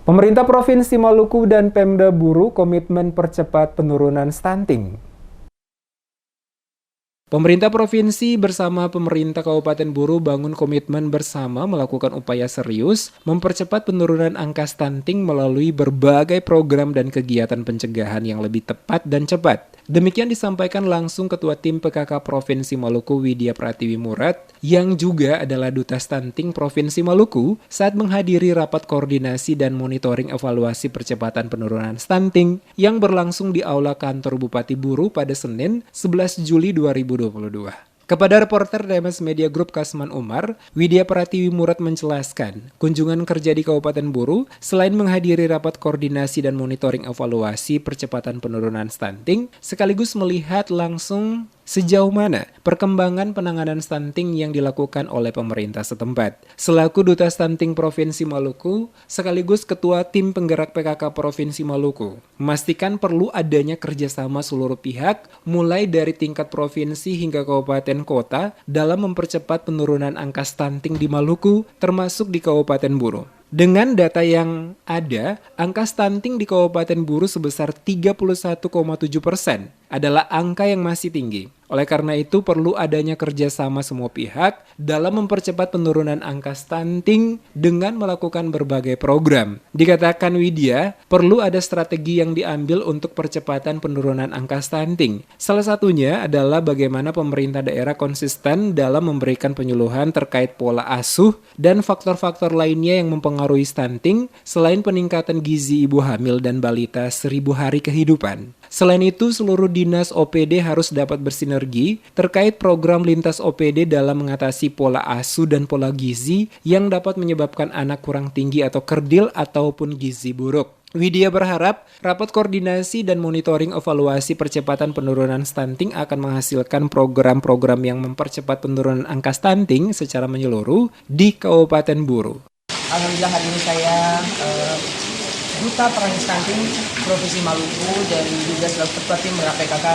Pemerintah Provinsi Maluku dan Pemda Buru komitmen percepat penurunan stunting. Pemerintah Provinsi bersama pemerintah Kabupaten Buru bangun komitmen bersama melakukan upaya serius mempercepat penurunan angka stunting melalui berbagai program dan kegiatan pencegahan yang lebih tepat dan cepat. Demikian disampaikan langsung Ketua Tim PKK Provinsi Maluku Widya Pratiwi Murad yang juga adalah Duta Stunting Provinsi Maluku saat menghadiri rapat koordinasi dan monitoring evaluasi percepatan penurunan stunting yang berlangsung di Aula Kantor Bupati Buru pada Senin 11 Juli 2022. Kepada reporter DMS Media Group Kasman Umar, Widya Pratiwi Murad menjelaskan, kunjungan kerja di Kabupaten Buru selain menghadiri rapat koordinasi dan monitoring evaluasi percepatan penurunan stunting, sekaligus melihat langsung sejauh mana perkembangan penanganan stunting yang dilakukan oleh pemerintah setempat. Selaku Duta Stunting Provinsi Maluku, sekaligus Ketua Tim Penggerak PKK Provinsi Maluku, memastikan perlu adanya kerjasama seluruh pihak, mulai dari tingkat provinsi hingga kabupaten kota dalam mempercepat penurunan angka stunting di Maluku, termasuk di Kabupaten Buru. Dengan data yang ada, angka stunting di Kabupaten Buru sebesar 31,7% adalah angka yang masih tinggi. Oleh karena itu, perlu adanya kerjasama semua pihak dalam mempercepat penurunan angka stunting dengan melakukan berbagai program. Dikatakan Widya, perlu ada strategi yang diambil untuk percepatan penurunan angka stunting. Salah satunya adalah bagaimana pemerintah daerah konsisten dalam memberikan penyuluhan terkait pola asuh dan faktor-faktor lainnya yang mempengaruhi stunting selain peningkatan gizi ibu hamil dan balita 1000 hari kehidupan. Selain itu, seluruh dinas OPD harus dapat bersinergi terkait program lintas OPD dalam mengatasi pola asuh dan pola gizi yang dapat menyebabkan anak kurang tinggi atau kerdil ataupun gizi buruk. Widya berharap rapat koordinasi dan monitoring evaluasi percepatan penurunan stunting akan menghasilkan program-program yang mempercepat penurunan angka stunting secara menyeluruh di Kabupaten Buru. Alhamdulillah hari ini saya Duta Perangai Stunting Provinsi Maluku dan juga selaku Ketua Tim PKK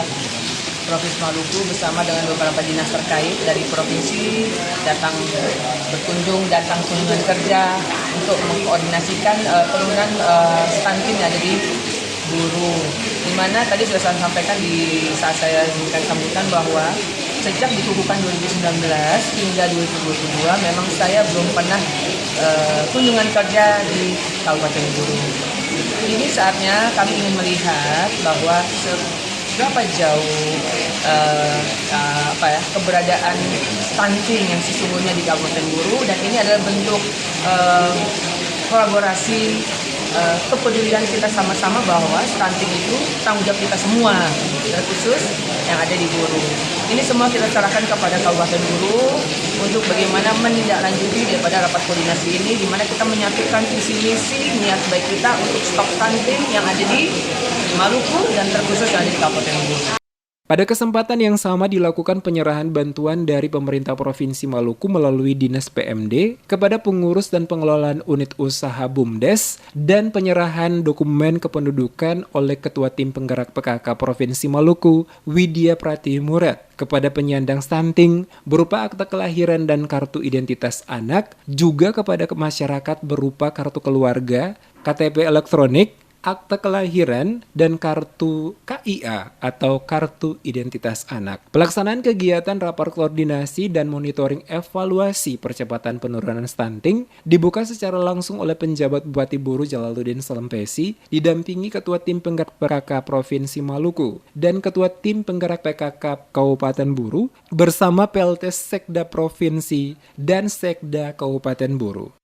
Provinsi Maluku bersama dengan beberapa dinas terkait dari provinsi datang kunjungan kerja untuk mengkoordinasikan penurunan stunting yang ada di Buru. Di mana tadi sudah saya sampaikan di saat saya memberikan sambutan bahwa sejak dikukuhkan 2019 hingga 2022 memang saya belum pernah kunjungan kerja di Kabupaten Buru. Ini saatnya kami ingin melihat bahwa seberapa jauh keberadaan stunting yang sesungguhnya di Kabupaten Buru, dan ini adalah bentuk kolaborasi kepedulian kita sama-sama bahwa stunting itu tanggung jawab kita semua, terkhusus yang ada di Buru. Ini semua kita serahkan kepada Kabupaten Buru untuk bagaimana menindaklanjuti daripada rapat koordinasi ini, di mana kita menyatukan visi misi niat baik kita untuk stop stunting yang ada di Maluku dan terkhusus yang ada di Kabupaten Buru. Pada kesempatan yang sama dilakukan penyerahan bantuan dari pemerintah Provinsi Maluku melalui Dinas PMD kepada pengurus dan pengelolaan unit usaha BUMDes dan penyerahan dokumen kependudukan oleh Ketua Tim Penggerak PKK Provinsi Maluku Widya Pratiwi Murad kepada penyandang stunting berupa akta kelahiran dan kartu identitas anak, juga kepada masyarakat berupa kartu keluarga, KTP elektronik, akta kelahiran, dan kartu KIA atau kartu identitas anak. Pelaksanaan kegiatan rapat koordinasi dan monitoring evaluasi percepatan penurunan stunting dibuka secara langsung oleh penjabat Bupati Buru Jalaluddin Salempesi didampingi Ketua Tim Penggerak PKK Provinsi Maluku dan Ketua Tim Penggerak PKK Kabupaten Buru bersama PLT Sekda Provinsi dan Sekda Kabupaten Buru.